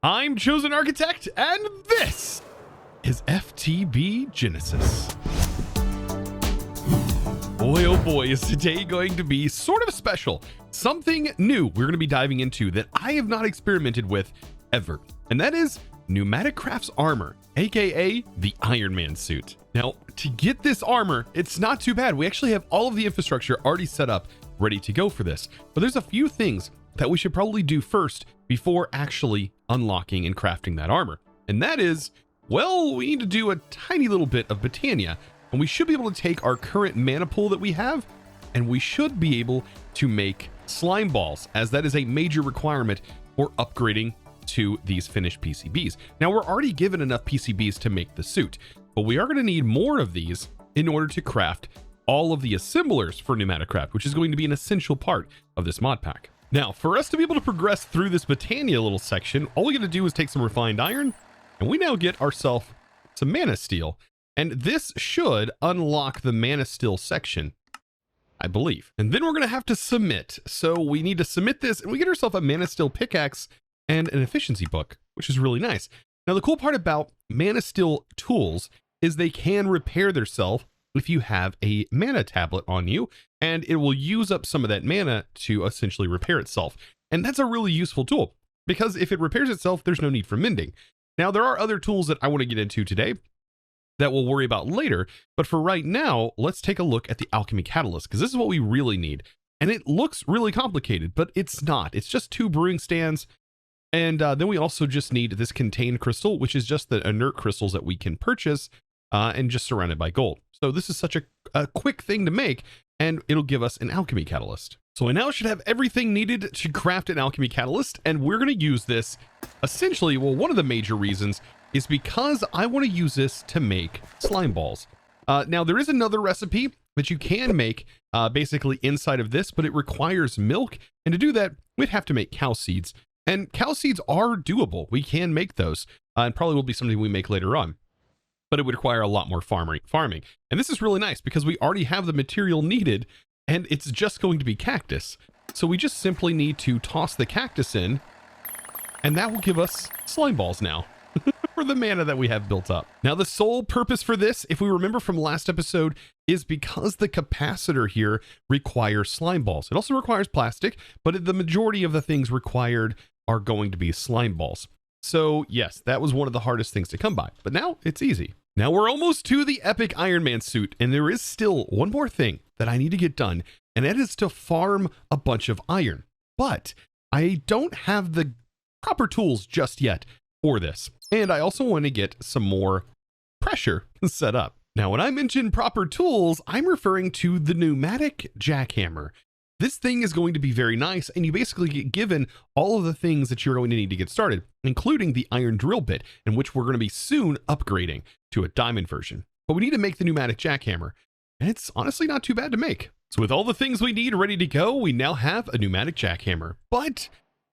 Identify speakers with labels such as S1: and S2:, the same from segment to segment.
S1: I'm ChosenArchitect, and this is FTB Genesis. Boy, oh boy, is today going to be sort of special. Something new we're going to be diving into that I have not experimented with ever, and that is PneumaticCraft's armor, aka the Iron Man suit. Now, to get this armor, it's not too bad. We actually have all of the infrastructure already set up, ready to go for this. But there's a few things that we should probably do first before actually unlocking and crafting that armor. And that is, well, we need to do a tiny little bit of Botania, and we should be able to take our current mana pool that we have, and we should be able to make slime balls, as that is a major requirement for upgrading to these finished PCBs. Now, we're already given enough PCBs to make the suit, but we are going to need more of these in order to craft all of the assemblers for PneumaticCraft, which is going to be an essential part of this mod pack. Now, for us to be able to progress through this Botania little section, all we got to do is take some refined iron, and we now get ourselves some mana steel. And this should unlock the mana steel section, I believe. And then we're going to have to submit. So we need to submit this, and we get ourselves a mana steel pickaxe and an efficiency book, which is really nice. Now, the cool part about mana steel tools is they can repair themselves if you have a mana tablet on you, and it will use up some of that mana to essentially repair itself. And that's a really useful tool, because if it repairs itself, there's no need for mending. Now, there are other tools that I want to get into today that we'll worry about later, but for right now, let's take a look at the alchemy catalyst, because this is what we really need. And it looks really complicated, but it's not. It's just 2 brewing stands, and then we also just need this contained crystal, which is just the inert crystals that we can purchase and just surrounded by gold. So this is such a quick thing to make, and it'll give us an alchemy catalyst. So I now should have everything needed to craft an alchemy catalyst, and we're going to use this essentially, well, one of the major reasons is because I want to use this to make slime balls. Now, there is another recipe that you can make basically inside of this, but it requires milk, and to do that, we'd have to make cow seeds. And cow seeds are doable. We can make those, and probably will be something we make later on. But it would require a lot more farming. And this is really nice because we already have the material needed, and it's just going to be cactus. So we just simply need to toss the cactus in, and that will give us slime balls now for the mana that we have built up. Now, the sole purpose for this, if we remember from last episode, is because the capacitor here requires slime balls. It also requires plastic, but the majority of the things required are going to be slime balls. So yes, that was one of the hardest things to come by, but now it's easy. Now we're almost to the epic Iron Man suit, and there is still one more thing that I need to get done, and that is to farm a bunch of iron. But I don't have the proper tools just yet for this, and I also want to get some more pressure set up. Now, when I mention proper tools, I'm referring to the pneumatic jackhammer. This thing is going to be very nice, and you basically get given all of the things that you're going to need to get started, including the iron drill bit, in which we're going to be soon upgrading to a diamond version. But we need to make the pneumatic jackhammer, and it's honestly not too bad to make. So with all the things we need ready to go, we now have a pneumatic jackhammer. But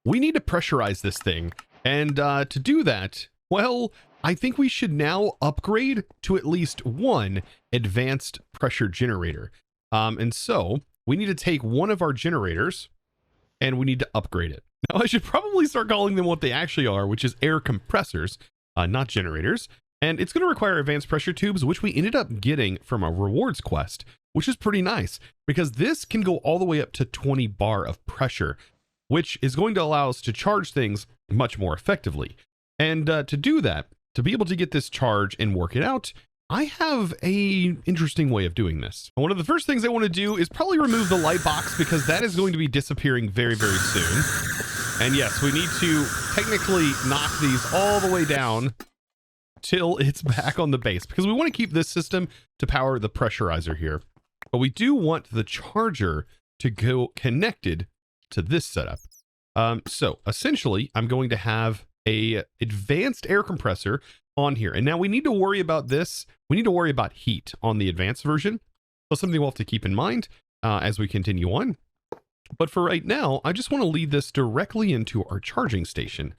S1: we need to pressurize this thing, and to do that, well, I think we should now upgrade to at least one advanced pressure generator. And so we need to take one of our generators and we need to upgrade it. Now, I should probably start calling them what they actually are, which is air compressors, not generators. And it's going to require advanced pressure tubes, which we ended up getting from a rewards quest, which is pretty nice because this can go all the way up to 20 bar of pressure, which is going to allow us to charge things much more effectively. And to do that, to be able to get this charge and work it out, I have a interesting way of doing this. One of the first things I want to do is probably remove the light box because that is going to be disappearing very, very soon. And yes, we need to technically knock these all the way down till it's back on the base because we want to keep this system to power the pressurizer here. But we do want the charger to go connected to this setup. So essentially, I'm going to have a advanced air compressor on here. And now we need to worry about this. We need to worry about heat on the advanced version. So something we'll have to keep in mind as we continue on. But for right now, I just want to lead this directly into our charging station.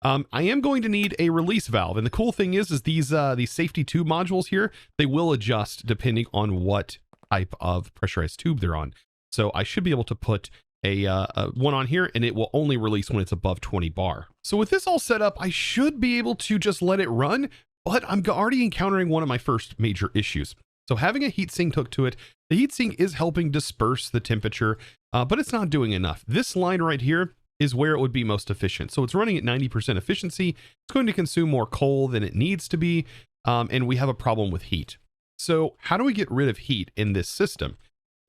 S1: I am going to need a release valve. And the cool thing is these safety tube modules here, they will adjust depending on what type of pressurized tube they're on. So I should be able to put one on here, and it will only release when it's above 20 bar. So with this all set up, I should be able to just let it run, but I'm already encountering one of my first major issues. So having a heatsink hooked to it, the heatsink is helping disperse the temperature, but it's not doing enough. This line right here is where it would be most efficient. So it's running at 90% efficiency. It's going to consume more coal than it needs to be, and we have a problem with heat. So how do we get rid of heat in this system?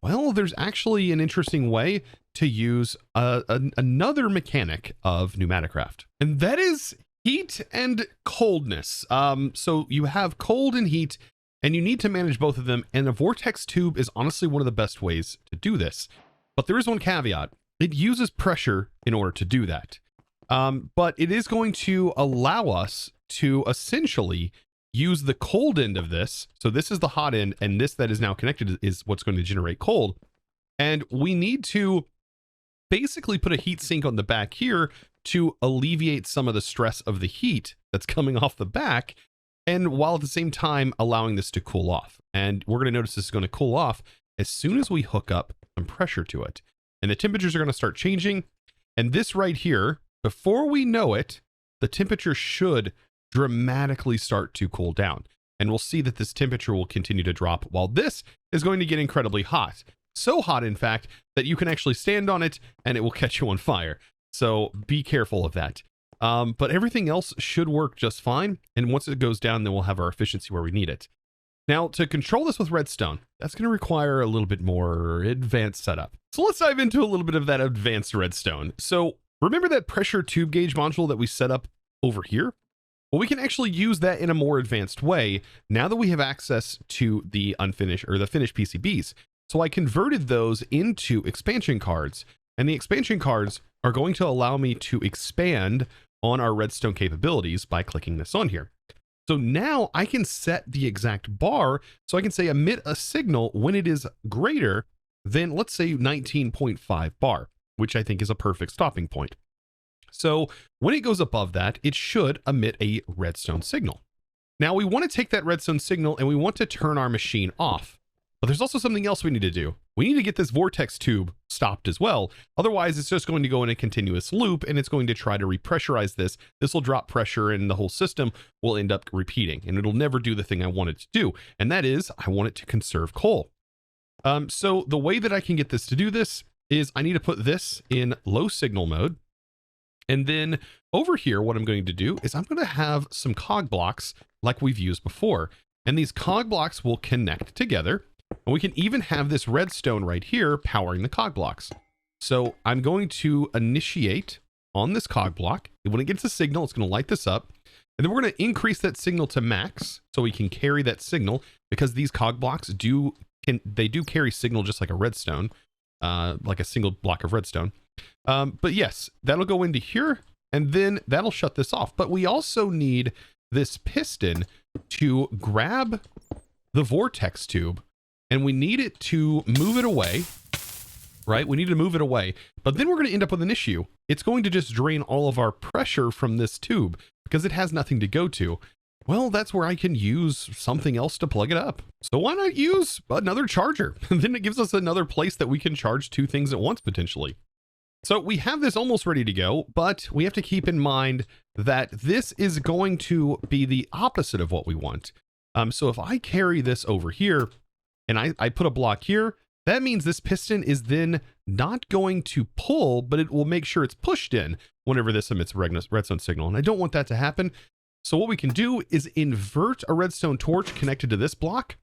S1: Well, there's actually an interesting way to use another mechanic of PneumaticCraft, and that is heat and coldness. So you have cold and heat, and you need to manage both of them, and a vortex tube is honestly one of the best ways to do this. But there is one caveat. It uses pressure in order to do that. But it is going to allow us to essentially use the cold end of this. So this is the hot end, and this that is now connected is what's going to generate cold. And we need to basically put a heat sink on the back here to alleviate some of the stress of the heat that's coming off the back, and while at the same time allowing this to cool off. And we're going to notice this is going to cool off as soon as we hook up some pressure to it. And the temperatures are going to start changing. And this right here, before we know it, the temperature should dramatically start to cool down. And we'll see that this temperature will continue to drop while this is going to get incredibly hot. So hot, in fact, that you can actually stand on it and it will catch you on fire. So be careful of that. But everything else should work just fine. And once it goes down, then we'll have our efficiency where we need it. Now, to control this with Redstone, that's going to require a little bit more advanced setup. So let's dive into a little bit of that advanced Redstone. So remember that pressure tube gauge module that we set up over here? Well, we can actually use that in a more advanced way now that we have access to the unfinished or the finished PCBs. So I converted those into expansion cards, and the expansion cards are going to allow me to expand on our Redstone capabilities by clicking this on here. So now I can set the exact bar. So I can say emit a signal when it is greater than, let's say, 19.5 bar, which I think is a perfect stopping point. So when it goes above that, it should emit a redstone signal. Now we want to take that redstone signal and we want to turn our machine off. But there's also something else we need to do. We need to get this vortex tube stopped as well. Otherwise, it's just going to go in a continuous loop and it's going to try to repressurize this. This will drop pressure and the whole system will end up repeating, and it'll never do the thing I want it to do. And that is, I want it to conserve coal. So the way that I can get this to do this is I need to put this in low signal mode. And then over here, what I'm going to do is I'm going to have some cog blocks like we've used before. And these cog blocks will connect together. And we can even have this redstone right here powering the cog blocks. So I'm going to initiate on this cog block. When it gets a signal, it's going to light this up. And then we're going to increase that signal to max so we can carry that signal, because these cog blocks do carry signal just like a redstone, like a single block of redstone. But yes, that'll go into here and then that'll shut this off. But we also need this piston to grab the vortex tube, and we need it to move it away, right? We need to move it away, but then we're going to end up with an issue. It's going to just drain all of our pressure from this tube because it has nothing to go to. Well, that's where I can use something else to plug it up. So why not use another charger? And then it gives us another place that we can charge two things at once potentially. So we have this almost ready to go, but we have to keep in mind that this is going to be the opposite of what we want. So if I carry this over here and I put a block here, that means this piston is then not going to pull, but it will make sure it's pushed in whenever this emits a redstone signal. And I don't want that to happen. So what we can do is invert a redstone torch connected to this block.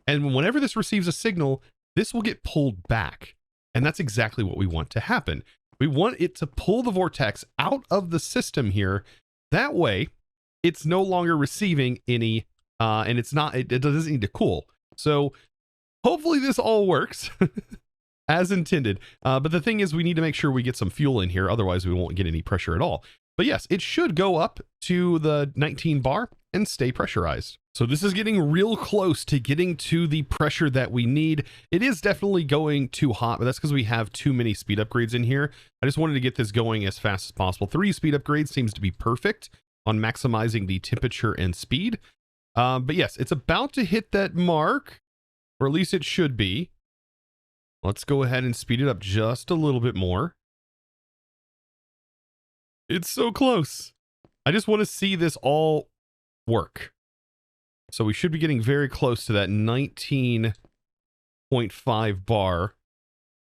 S1: And whenever this receives a signal, this will get pulled back. And that's exactly what we want to happen. We want it to pull the vortex out of the system here. That way, it's no longer receiving any, and it doesn't need to cool. So hopefully this all works as intended. But the thing is, we need to make sure we get some fuel in here. Otherwise, we won't get any pressure at all. But yes, it should go up to the 19 bar and stay pressurized. So this is getting real close to getting to the pressure that we need. It is definitely going too hot, but that's because we have too many speed upgrades in here. I just wanted to get this going as fast as possible. 3 speed upgrades seems to be perfect on maximizing the temperature and speed. But yes, it's about to hit that mark, or at least it should be. Let's go ahead and speed it up just a little bit more. It's so close. I just want to see this all work. So we should be getting very close to that 19.5 bar,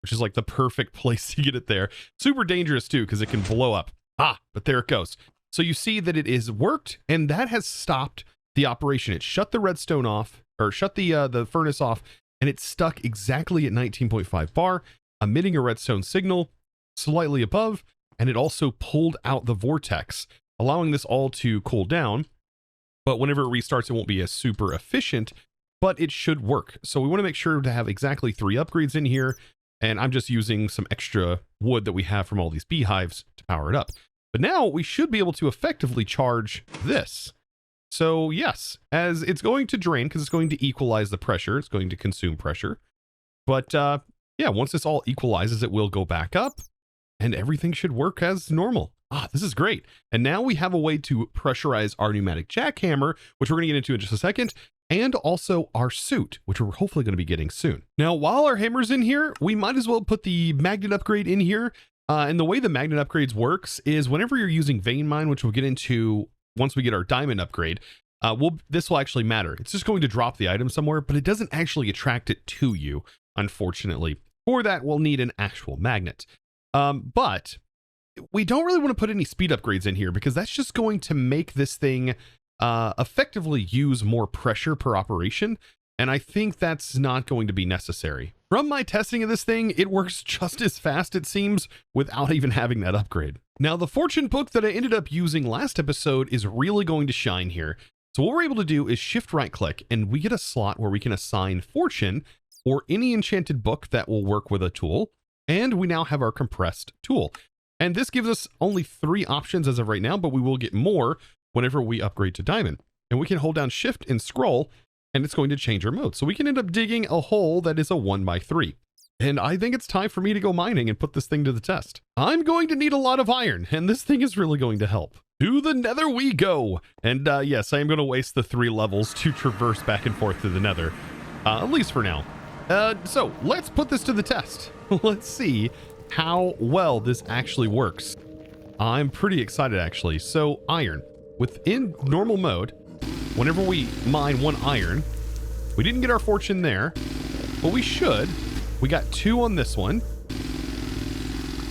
S1: which is like the perfect place to get it there. Super dangerous too, because it can blow up. But there it goes. So you see that it is worked, and that has stopped the operation. It shut the redstone off, or shut the furnace off, and it's stuck exactly at 19.5 bar, emitting a redstone signal slightly above, and it also pulled out the vortex, allowing this all to cool down. But whenever it restarts, it won't be as super efficient, but it should work. So we want to make sure to have exactly 3 upgrades in here, and I'm just using some extra wood that we have from all these beehives to power it up. But now we should be able to effectively charge this. So yes, as it's going to drain, because it's going to equalize the pressure, it's going to consume pressure. But yeah, once this all equalizes, it will go back up, and everything should work as normal. This is great. And now we have a way to pressurize our pneumatic jackhammer, which we're going to get into in just a second, and also our suit, which we're hopefully going to be getting soon. Now, while our hammer's in here, we might as well put the magnet upgrade in here. And the way the magnet upgrades works is whenever you're using vein mine, which we'll get into once we get our diamond upgrade, this will actually matter. It's just going to drop the item somewhere, but it doesn't actually attract it to you, unfortunately. For that, we'll need an actual magnet. But we don't really want to put any speed upgrades in here, because that's just going to make this thing effectively use more pressure per operation. And I think that's not going to be necessary. From my testing of this thing, it works just as fast, it seems, without even having that upgrade. Now, the fortune book that I ended up using last episode is really going to shine here. So what we're able to do is shift right click, and we get a slot where we can assign fortune or any enchanted book that will work with a tool. And we now have our compressed tool. And this gives us only 3 options as of right now, but we will get more whenever we upgrade to diamond. And we can hold down shift and scroll, and it's going to change our mode. So we can end up digging a hole that is a 1x3. And I think it's time for me to go mining and put this thing to the test. I'm going to need a lot of iron, and this thing is really going to help. To the nether we go. And yes, I am going to waste the 3 levels to traverse back and forth to the nether, at least for now. So let's put this to the test. Let's see how well this actually works. I'm pretty excited, actually. So iron, within normal mode, whenever we mine 1 iron, we didn't get our fortune there, but we should. We got 2 on this one,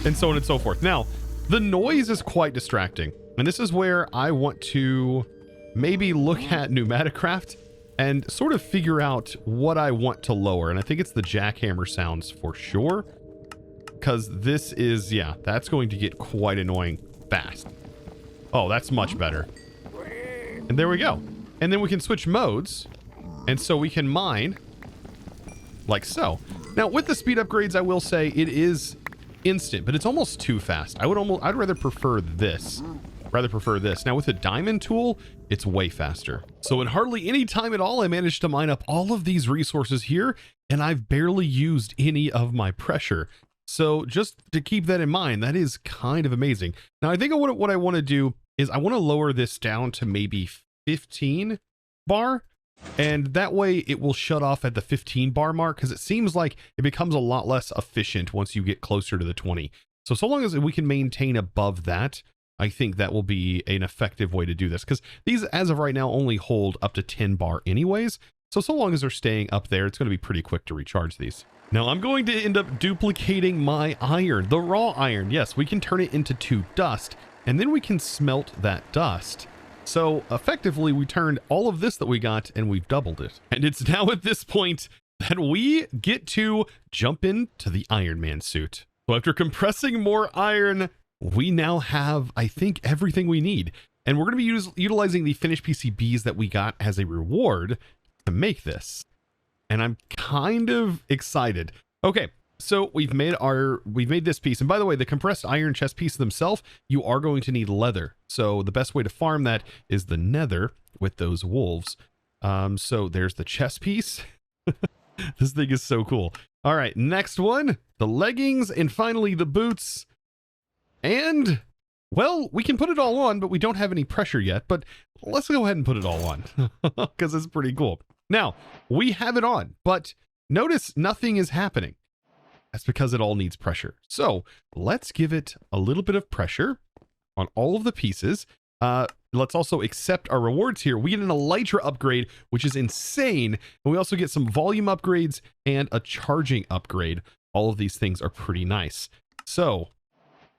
S1: and so on and so forth. Now, the noise is quite distracting, and this is where I want to maybe look at PneumaticCraft and sort of figure out what I want to lower. And I think it's the jackhammer sounds for sure, because this is, yeah, that's going to get quite annoying fast. Oh, that's much better. And there we go. And then we can switch modes, and so we can mine like so. Now, with the speed upgrades, I will say it is instant, but it's almost too fast. I'd rather prefer this. Now, with the diamond tool, it's way faster. So in hardly any time at all, I managed to mine up all of these resources here, and I've barely used any of my pressure. So just to keep that in mind, that is kind of amazing. Now, I think what I want to do is I want to lower this down to maybe 15 bar, and that way it will shut off at the 15 bar mark, because it seems like it becomes a lot less efficient once you get closer to the 20. So long as we can maintain above that, I think that will be an effective way to do this, because these, as of right now, only hold up to 10 bar anyways. So long as they're staying up there, it's going to be pretty quick to recharge these. Now, I'm going to end up duplicating my iron, the raw iron. Yes, we can turn it into 2 dust, and then we can smelt that dust. So effectively, we turned all of this that we got, and we've doubled it. And it's now at this point that we get to jump into the Iron Man suit. So after compressing more iron, we now have, I think, everything we need. And we're going to be utilizing the finished PCBs that we got as a reward to make this. And I'm kind of excited. Okay, so we've made this piece. And by the way, the compressed iron chest piece themselves, you are going to need leather. So the best way to farm that is the nether with those wolves. So there's the chest piece. This thing is so cool. All right, next one, the leggings, and finally the boots. And, well, we can put it all on, but we don't have any pressure yet. But let's go ahead and put it all on, because it's pretty cool. Now, we have it on, but notice nothing is happening. That's because it all needs pressure. So let's give it a little bit of pressure on all of the pieces. Let's also accept our rewards here. We get an Elytra upgrade, which is insane. And we also get some volume upgrades and a charging upgrade. All of these things are pretty nice. So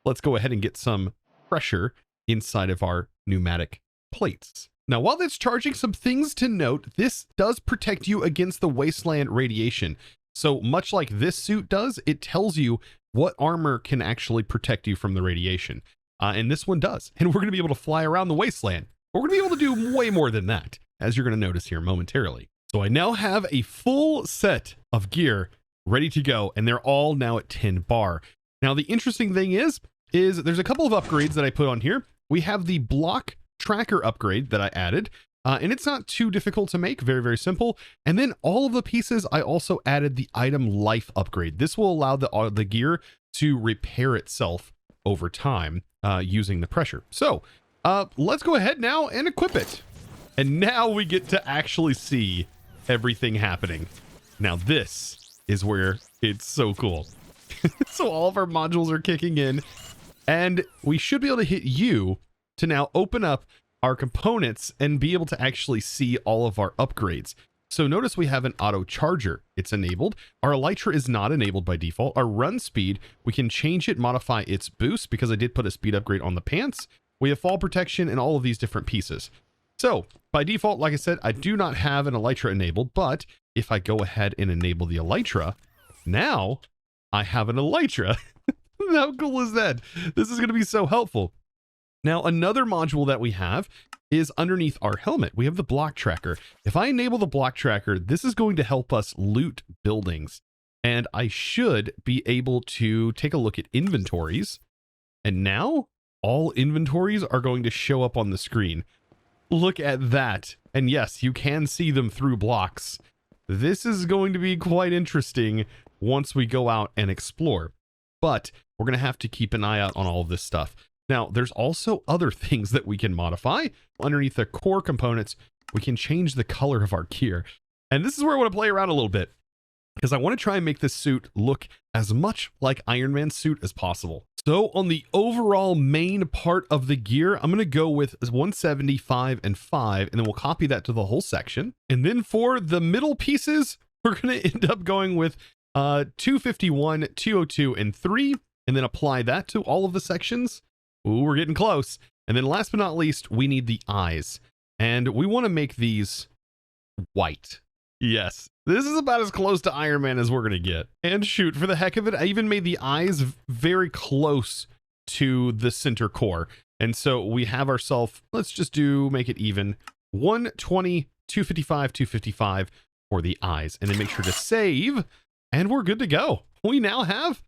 S1: let's go ahead and get some pressure inside of our pneumatic plates. Now, while that's charging, some things to note, this does protect you against the wasteland radiation. So much like this suit does, it tells you what armor can actually protect you from the radiation. And this one does. And we're going to be able to fly around the wasteland. We're going to be able to do way more than that, as you're going to notice here momentarily. So I now have a full set of gear ready to go, and they're all now at 10 bar. Now, the interesting thing is there's a couple of upgrades that I put on here. We have the block tracker upgrade that I added, and it's not too difficult to make, very, very simple. And then all of the pieces, I also added the item life upgrade. This will allow the gear to repair itself over time using the pressure. So let's go ahead now and equip it. And now we get to actually see everything happening. Now this is where it's so cool. So all of our modules are kicking in, and we should be able to hit U to now open up our components and be able to actually see all of our upgrades. So notice we have an auto charger. It's enabled. Our Elytra is not enabled by default. Our run speed, we can change it, modify its boost, because I did put a speed upgrade on the pants. We have fall protection and all of these different pieces. So by default, like I said, I do not have an Elytra enabled, but if I go ahead and enable the Elytra, now I have an Elytra. How cool is that? This is going to be so helpful. Now, another module that we have is underneath our helmet. We have the block tracker. If I enable the block tracker, this is going to help us loot buildings. And I should be able to take a look at inventories. And now all inventories are going to show up on the screen. Look at that. And yes, you can see them through blocks. This is going to be quite interesting once we go out and explore. But we're going to have to keep an eye out on all of this stuff. Now, there's also other things that we can modify. Underneath the core components, we can change the color of our gear. And this is where I want to play around a little bit, because I want to try and make this suit look as much like Iron Man's suit as possible. So on the overall main part of the gear, I'm going to go with 175 and 5, and then we'll copy that to the whole section. And then for the middle pieces, we're going to end up going with 251, 202, and 3, and then apply that to all of the sections. Ooh, we're getting close. And then last but not least, we need the eyes. And we want to make these white. Yes, this is about as close to Iron Man as we're going to get. And shoot, for the heck of it, I even made the eyes very close to the center core. And so we have ourselves, let's just make it even, 120, 255, 255 for the eyes. And then make sure to save, and we're good to go. We now have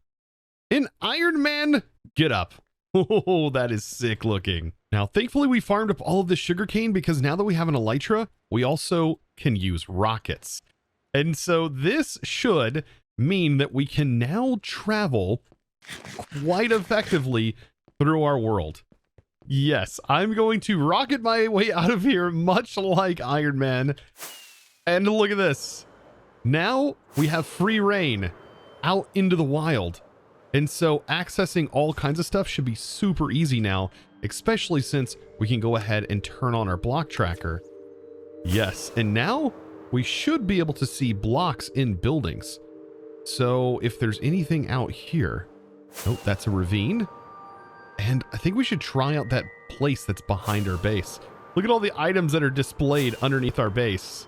S1: an Iron Man get up. Oh, that is sick looking. Now, thankfully, we farmed up all of the sugarcane, because now that we have an Elytra, we also can use rockets. And so this should mean that we can now travel quite effectively through our world. Yes, I'm going to rocket my way out of here, much like Iron Man. And look at this. Now we have free reign out into the wild. And so accessing all kinds of stuff should be super easy now, especially since we can go ahead and turn on our block tracker. Yes, and now we should be able to see blocks in buildings. So if there's anything out here, oh, that's a ravine. And I think we should try out that place that's behind our base. Look at all the items that are displayed underneath our base.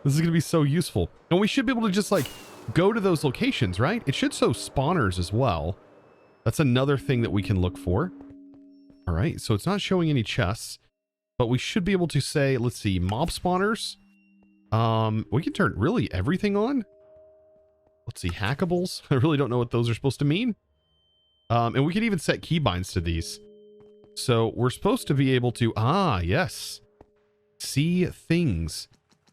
S1: This is going to be so useful. And we should be able to just go to those locations, right? It should show spawners as well. That's another thing that we can look for. All right, so it's not showing any chests, but we should be able to say, let's see, mob spawners. We can turn really everything on. Let's see, hackables. I really don't know what those are supposed to mean. And we can even set keybinds to these. So we're supposed to be able to, yes, see things.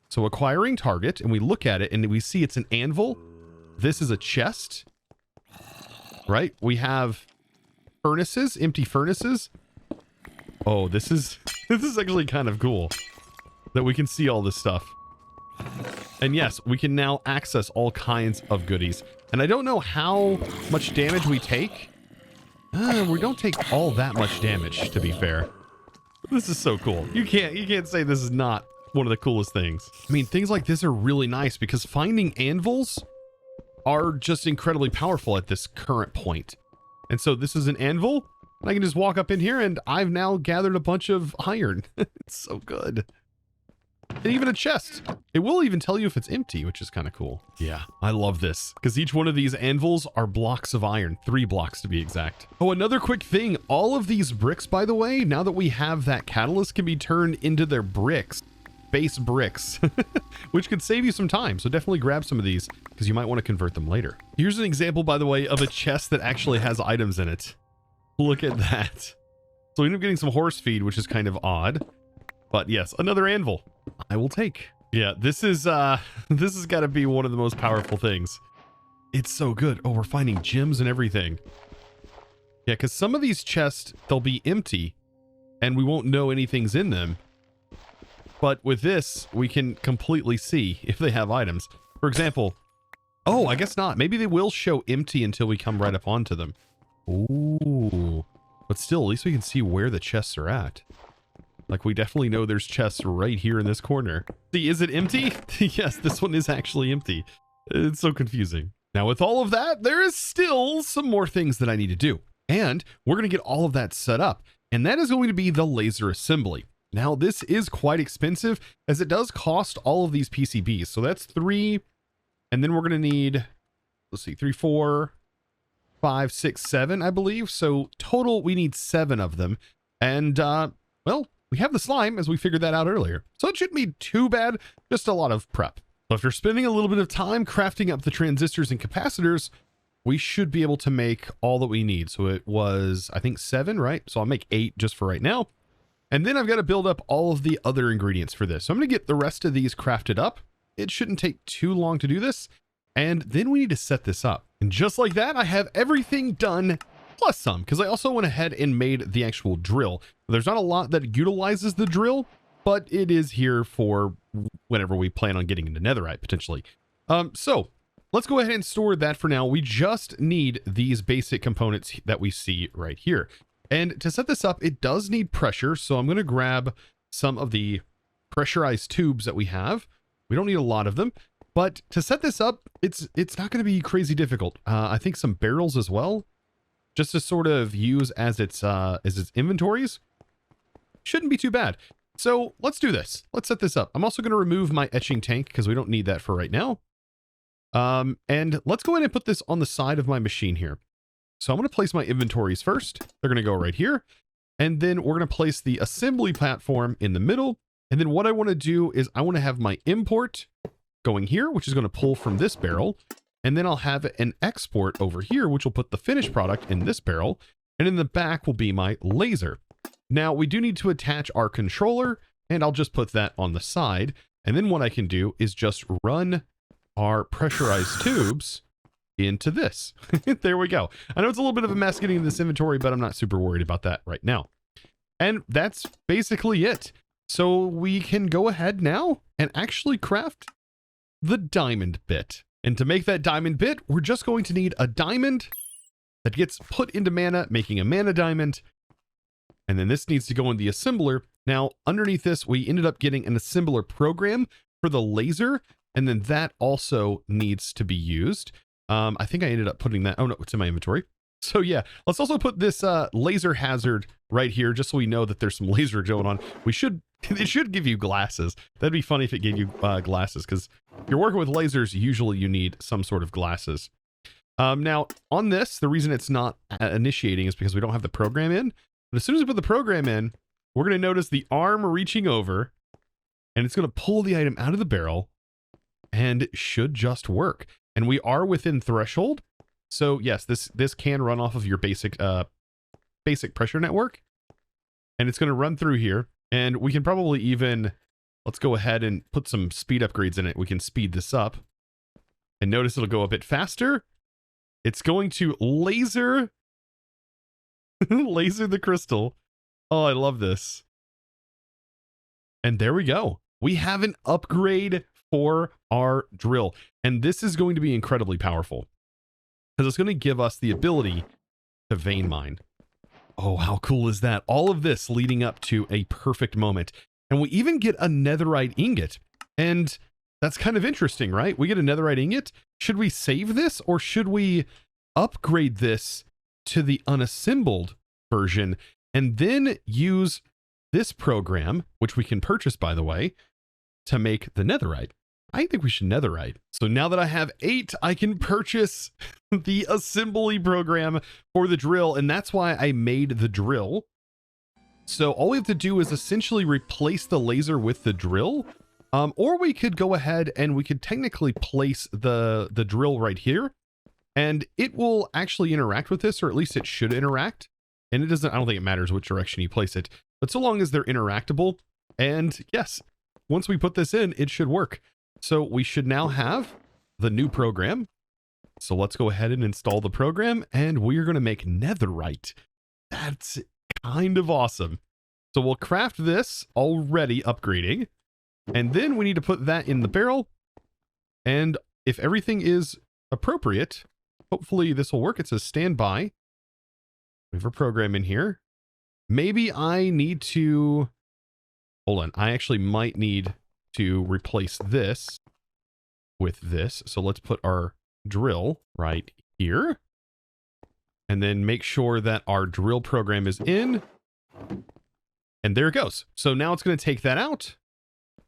S1: So acquiring target, and we look at it and we see it's an anvil. This is a chest, right? We have furnaces, empty furnaces. Oh, this is actually kind of cool that we can see all this stuff. And yes, we can now access all kinds of goodies. And I don't know how much damage we take. We don't take all that much damage, to be fair. This is so cool. You can't say this is not one of the coolest things. I mean, things like this are really nice because finding anvils are just incredibly powerful at this current point. And so this is an anvil. I can just walk up in here and I've now gathered a bunch of iron. It's so good. And even a chest. It will even tell you if it's empty, which is kind of cool. Yeah, I love this because each one of these anvils are blocks of iron, 3 blocks to be exact. Oh, another quick thing. All of these bricks, by the way, now that we have that catalyst, can be turned into their bricks, base bricks, which could save you some time. So definitely grab some of these because you might want to convert them later. Here's an example, by the way, of a chest that actually has items in it. Look at that. So we end up getting some horse feed, which is kind of odd. But yes, another anvil I will take. Yeah, this is this has got to be one of the most powerful things. It's so good. Oh, we're finding gems and everything. Yeah, because some of these chests, they'll be empty and we won't know anything's in them. But with this, we can completely see if they have items. For example, oh, I guess not. Maybe they will show empty until we come right up onto them. Ooh, but still, at least we can see where the chests are at. Like, we definitely know there's chests right here in this corner. See, is it empty? Yes, this one is actually empty. It's so confusing. Now, with all of that, there is still some more things that I need to do. And we're going to get all of that set up. And that is going to be the laser assembly. Now, this is quite expensive as it does cost all of these PCBs. So that's 3. And then we're going to need, let's see, 3, 4, 5, 6, 7, I believe. So total, we need 7 of them. And, well, we have the slime, as we figured that out earlier. So it shouldn't be too bad, just a lot of prep. So if you're spending a little bit of time crafting up the transistors and capacitors, we should be able to make all that we need. So it was, I think, 7, right? So I'll make 8 just for right now. And then I've got to build up all of the other ingredients for this. So I'm going to get the rest of these crafted up. It shouldn't take too long to do this. And then we need to set this up. And just like that, I have everything done plus some, because I also went ahead and made the actual drill. There's not a lot that utilizes the drill, but it is here for whenever we plan on getting into netherite potentially. So let's go ahead and store that for now. We just need these basic components that we see right here. And to set this up, it does need pressure. So I'm going to grab some of the pressurized tubes that we have. We don't need a lot of them, but to set this up, it's not going to be crazy difficult. I think some barrels as well, just to sort of use as its inventories. Shouldn't be too bad. So let's do this. Let's set this up. I'm also going to remove my etching tank because we don't need that for right now. And let's go ahead and put this on the side of my machine here. So I'm going to place my inventories first. They're going to go right here. And then we're going to place the assembly platform in the middle. And then what I want to do is I want to have my import going here, which is going to pull from this barrel. And then I'll have an export over here, which will put the finished product in this barrel. And in the back will be my laser. Now we do need to attach our controller, and I'll just put that on the side. And then what I can do is just run our pressurized tubes into this. There we go. I know it's a little bit of a mess getting this inventory, but I'm not super worried about that right now. And that's basically it. So we can go ahead now and actually craft the diamond bit. And to make that diamond bit, we're just going to need a diamond that gets put into mana, making a mana diamond. And then this needs to go in the assembler. Now, underneath this, we ended up getting an assembler program for the laser. And then that also needs to be used. I think I ended up putting that. Oh, no, it's in my inventory. So yeah, let's also put this laser hazard right here, just so we know that there's some laser going on. It should give you glasses. That'd be funny if it gave you glasses, because if you're working with lasers, usually you need some sort of glasses. Now, on this, the reason it's not initiating is because we don't have the program in. But as soon as we put the program in, we're going to notice the arm reaching over, and it's going to pull the item out of the barrel, and it should just work. And we are within threshold. So yes, this can run off of your basic pressure network, and it's going to run through here. And we can probably even, let's go ahead and put some speed upgrades in it. We can speed this up, and notice it'll go a bit faster. It's going to laser the crystal. Oh, I love this. And there we go. We have an upgrade for our drill. And this is going to be incredibly powerful because it's going to give us the ability to vein mine. Oh, how cool is that? All of this leading up to a perfect moment. And we even get a netherite ingot. And that's kind of interesting, right? We get a netherite ingot. Should we save this or should we upgrade this to the unassembled version and then use this program, which we can purchase, by the way, to make the netherite? I think we should netherite. So now that I have 8, I can purchase the assembly program for the drill. And that's why I made the drill. So all we have to do is essentially replace the laser with the drill. Or we could go ahead and we could technically place the drill right here. And it will actually interact with this, or at least it should interact. And it doesn't, I don't think it matters which direction you place it, but so long as they're interactable. And yes, once we put this in, it should work. So we should now have the new program. So let's go ahead and install the program and we are going to make netherite. That's kind of awesome. So we'll craft this, already upgrading, and then we need to put that in the barrel. And if everything is appropriate, hopefully this will work. It says standby. We have a program in here. Maybe I need to, hold on. I actually might need to replace this with this. So let's put our drill right here and then make sure that our drill program is in, and there it goes. So now it's going to take that out.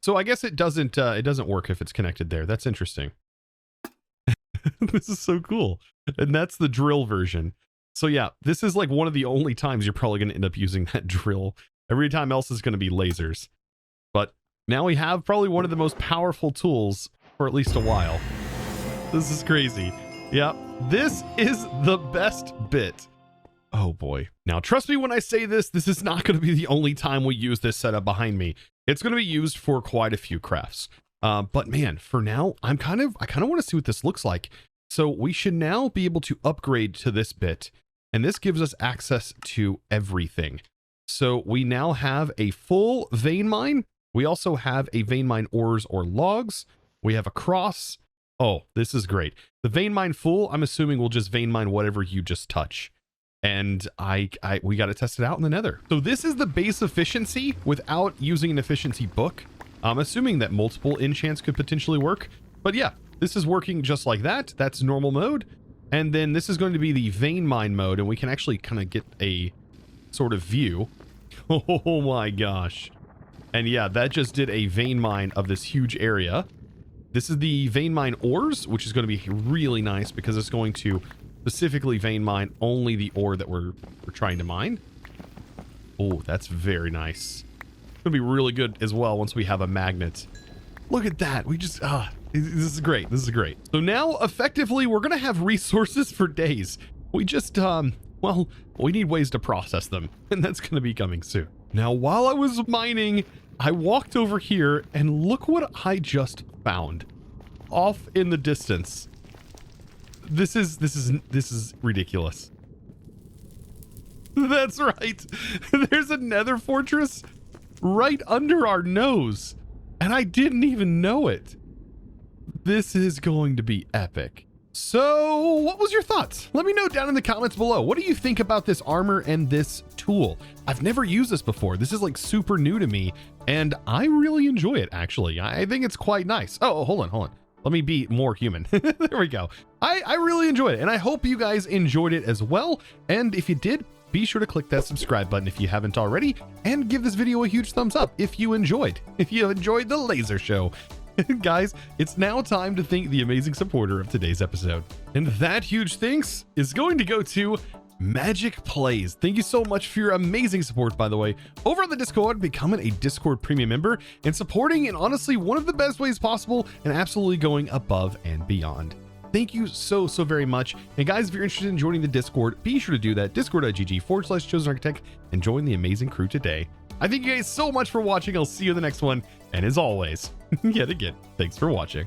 S1: So I guess it doesn't work if it's connected there. That's interesting. This is so cool. And that's the drill version. So yeah, this is like one of the only times you're probably going to end up using that drill. Every time else is going to be lasers. But now we have probably one of the most powerful tools for at least a while. This is crazy. Yeah, this is the best bit. Oh boy. Now, trust me when I say this, this is not going to be the only time we use this setup behind me. It's going to be used for quite a few crafts. But man, for now, I kind of want to see what this looks like. So we should now be able to upgrade to this bit, and this gives us access to everything. So we now have a full vein mine. We also have a vein mine ores or logs. We have a cross. Oh, this is great. The vein mine full, I'm assuming we'll just vein mine whatever you just touch. And we got to test it out in the nether. So this is the base efficiency without using an efficiency book. I'm assuming that multiple enchants could potentially work, but yeah, this is working just like that. That's normal mode. And then this is going to be the vein mine mode, and we can actually kind of get a sort of view. Oh my gosh. And yeah, that just did a vein mine of this huge area. This is the vein mine ores, which is going to be really nice because it's going to specifically vein mine only the ore that we're trying to mine. Oh, that's very nice. It's going to be really good as well once we have a magnet. Look at that. We just, this is great. This is great. So now effectively we're going to have resources for days. We just, well, we need ways to process them, and that's going to be coming soon. Now, while I was mining, I walked over here and look what I just found off in the distance. This is ridiculous. That's right. There's a nether fortress right under our nose, and I didn't even know it. This is going to be epic. So what was your thoughts? Let me know down in the comments below. What do you think about this armor and this tool? I've never used this before. This is like super new to me, and I really enjoy it, actually. I think it's quite nice. Oh, hold on. Let me be more human. There we go. I really enjoyed it, and I hope you guys enjoyed it as well. And if you did, be sure to click that subscribe button if you haven't already, and give this video a huge thumbs up if you enjoyed the laser show. Guys, it's now time to thank the amazing supporter of today's episode. And that huge thanks is going to go to Magic Plays. Thank you so much for your amazing support, by the way, over on the Discord, becoming a Discord premium member and supporting in honestly one of the best ways possible and absolutely going above and beyond. Thank you so very much. And guys, if you're interested in joining the Discord, be sure to do that. Discord.gg/ChosenArchitect and join the amazing crew today. I thank you guys so much for watching. I'll see you in the next one. And as always, yet again, thanks for watching.